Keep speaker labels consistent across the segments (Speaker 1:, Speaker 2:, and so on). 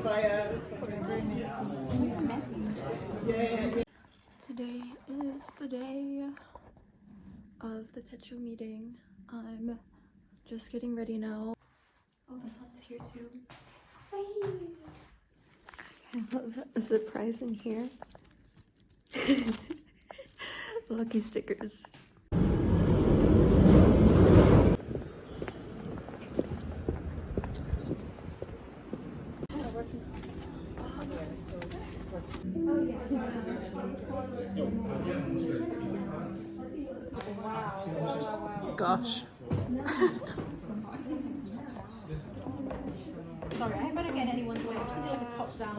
Speaker 1: Today is the day of the TheJournalShop meeting. I'm just getting ready now. Oh, the sun is here too. Hi! I have a surprise in here. Lucky stickers. Gosh.
Speaker 2: Sorry, I better get anyone's way. I'm trying to do like a top down.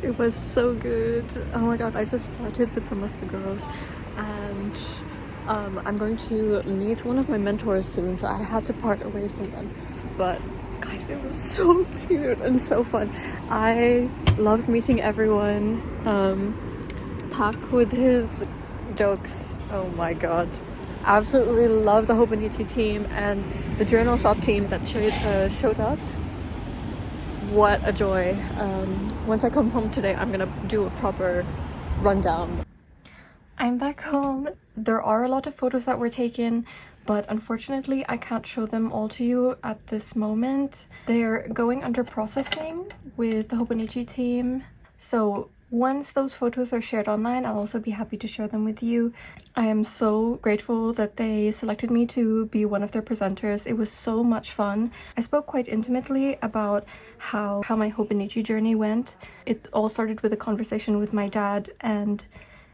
Speaker 1: It was so good. Oh my god, I just parted with some of the girls and I'm going to meet one of my mentors soon, so I had to part away from them. But guys, it was so cute and so fun. I loved meeting everyone. Tak with his jokes, oh my god. Absolutely love the Hobonichi team and the TheJournalShop team that showed up. What a joy. Once I come home today, I'm gonna do a proper rundown. I'm back home. There are a lot of photos that were taken, but unfortunately I can't show them all to you at this moment. They're going under processing with the Hobonichi team. So once those photos are shared online, I'll also be happy to share them with you. I am so grateful that they selected me to be one of their presenters. It was so much fun. I spoke quite intimately about how my Hobonichi journey went. It all started with a conversation with my dad and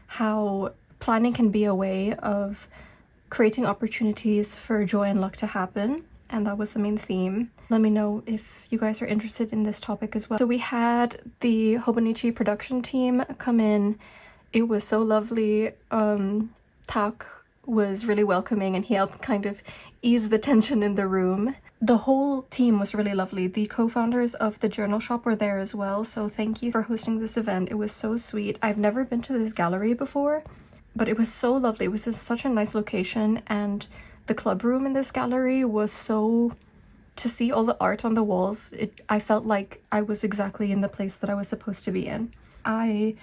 Speaker 1: how planning can be a way of creating opportunities for joy and luck to happen. And that was the main theme. Let me know if you guys are interested in this topic as well. So we had the Hobonichi production team come in. It was so lovely. Tak was really welcoming and he helped kind of ease the tension in the room. The whole team was really lovely. The co-founders of TheJournalShop were there as well, so thank you for hosting this event. It was so sweet. I've never been to this gallery before, but it was so lovely. It was just such a nice location, and the club room in this gallery was so... to see all the art on the walls, I felt like I was exactly in the place that I was supposed to be in. I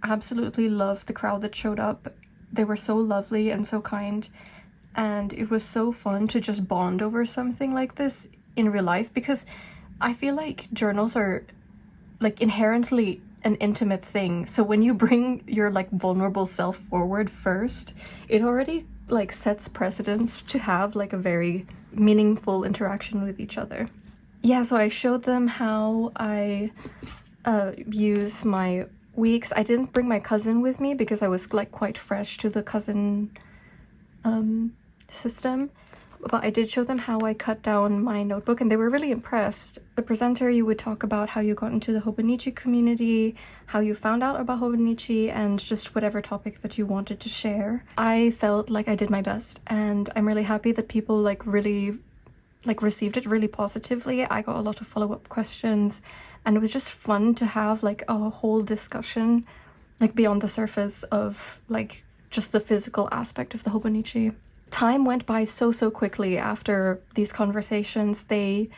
Speaker 1: absolutely loved the crowd that showed up. They were so lovely and so kind, and it was so fun to just bond over something like this in real life, because I feel like journals are like inherently an intimate thing. So when you bring your like vulnerable self forward first, it already like sets precedence to have like a very meaningful interaction with each other. Yeah, so I showed them how I use my weeks. I didn't bring my cousin with me because I was like quite fresh to the cousin system, but I did show them how I cut down my notebook and they were really impressed. The presenter, you would talk about how you got into the Hobonichi community, how you found out about Hobonichi, and just whatever topic that you wanted to share. I felt like I did my best, and I'm really happy that people like really like received it really positively. I got a lot of follow-up questions, and it was just fun to have like a whole discussion like beyond the surface of like just the physical aspect of the Hobonichi. Time went by so quickly after these conversations. They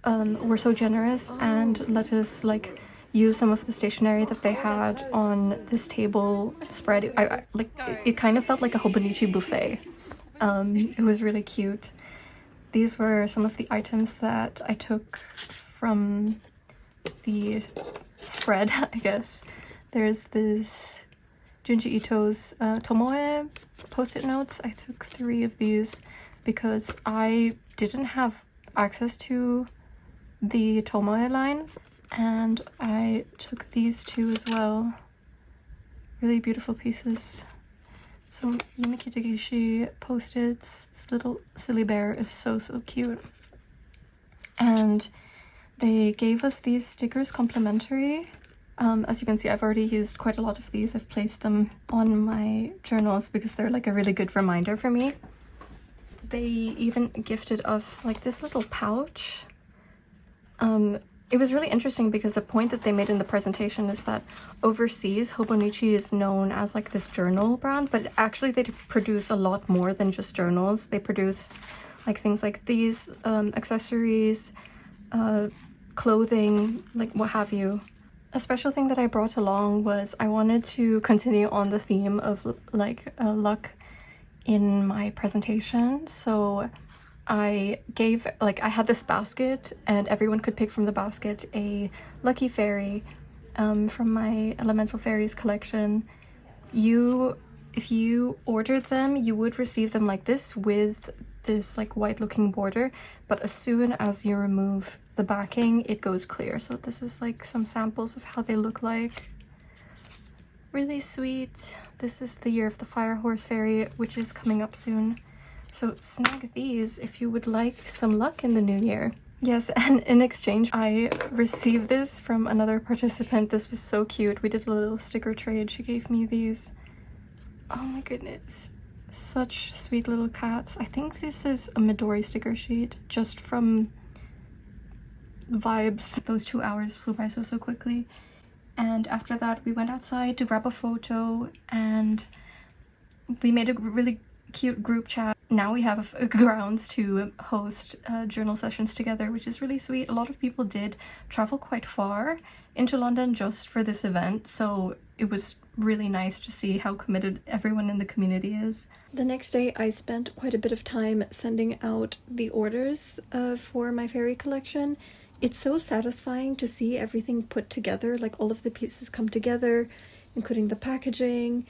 Speaker 1: were so generous and let us like use some of the stationery that they had on this table spread. It kind of felt like a Hobonichi buffet. It was really cute. These were some of the items that I took from the spread, I guess. There's this Junji Ito's Tomoe post-it notes. I took 3 of these because I didn't have access to the Tomoe line, and I took these 2 as well. Really beautiful pieces. So Yumiki Tagishi post-its. This little silly bear is so cute. And they gave us these stickers complimentary. As you can see, I've already used quite a lot of these. I've placed them on my journals because they're like a really good reminder for me. They even gifted us like this little pouch. it was really interesting because a point that they made in the presentation is that overseas, Hobonichi is known as like this journal brand, but actually they produce a lot more than just journals. They produce like things like these, accessories, clothing, like what have you. A special thing that I brought along was I wanted to continue on the theme of like luck in my presentation. So I had this basket and everyone could pick from the basket a lucky fairy from my Elemental Fairies collection. If you ordered them, you would receive them like this with this like white looking border, but as soon as you remove the backing, it goes clear. So this is like some samples of how they look like. Really sweet. This is the Year of the Fire Horse Fairy, which is coming up soon. So snag these if you would like some luck in the new year. Yes, and in exchange, I received this from another participant. This was so cute. We did a little sticker trade. She gave me these. Oh my goodness. Such sweet little cats. I think this is a Midori sticker sheet just from vibes. Those 2 hours flew by so quickly. And after that, we went outside to grab a photo and we made a really cute group chat. Now we have grounds to host journal sessions together, which is really sweet. A lot of people did travel quite far into London just for this event, so it was really nice to see how committed everyone in the community is. The next day I spent quite a bit of time sending out the orders for my fairy collection. It's so satisfying to see everything put together, like all of the pieces come together, including the packaging,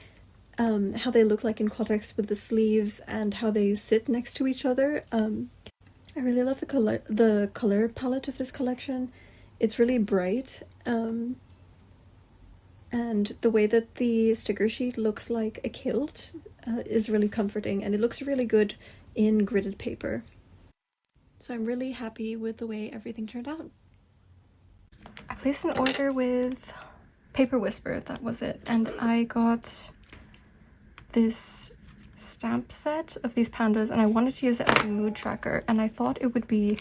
Speaker 1: how they look like in context with the sleeves, and how they sit next to each other. I really love the color palette of this collection. It's really bright, and the way that the sticker sheet looks like a kilt is really comforting, and it looks really good in gridded paper. So I'm really happy with the way everything turned out. I placed an order with Paper Whisper, that was it, and I got this stamp set of these pandas, and I wanted to use it as a mood tracker, and I thought it would be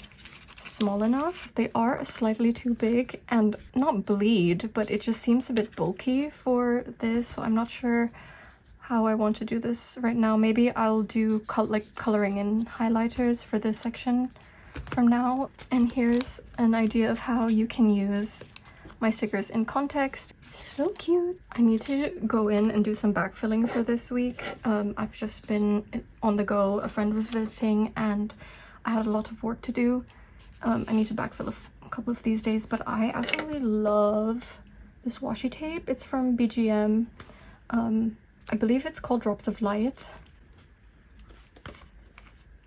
Speaker 1: small enough. They are slightly too big and not bleed, but it just seems a bit bulky for this, so I'm not sure how I want to do this right now. Maybe I'll do coloring in highlighters for this section from now. And here's an idea of how you can use my stickers in context. So cute. I need to go in and do some backfilling for this week. I've just been on the go. A friend was visiting and I had a lot of work to do. I need to backfill a couple of these days, but I absolutely love this washi tape. It's from BGM. I believe it's called Drops of Light.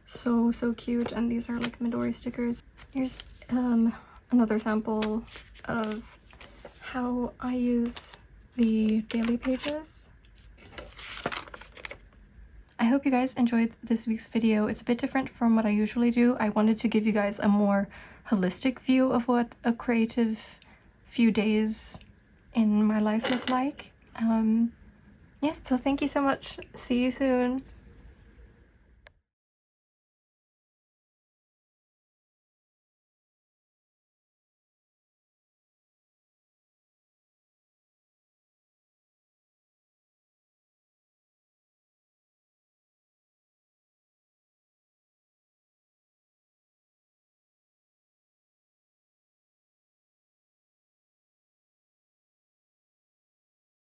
Speaker 1: So cute, and these are like Midori stickers. Here's another sample of how I use the daily pages. I hope you guys enjoyed this week's video. It's a bit different from what I usually do. I wanted to give you guys a more holistic view of what a creative few days in my life look like. Yes, so thank you so much. See you soon.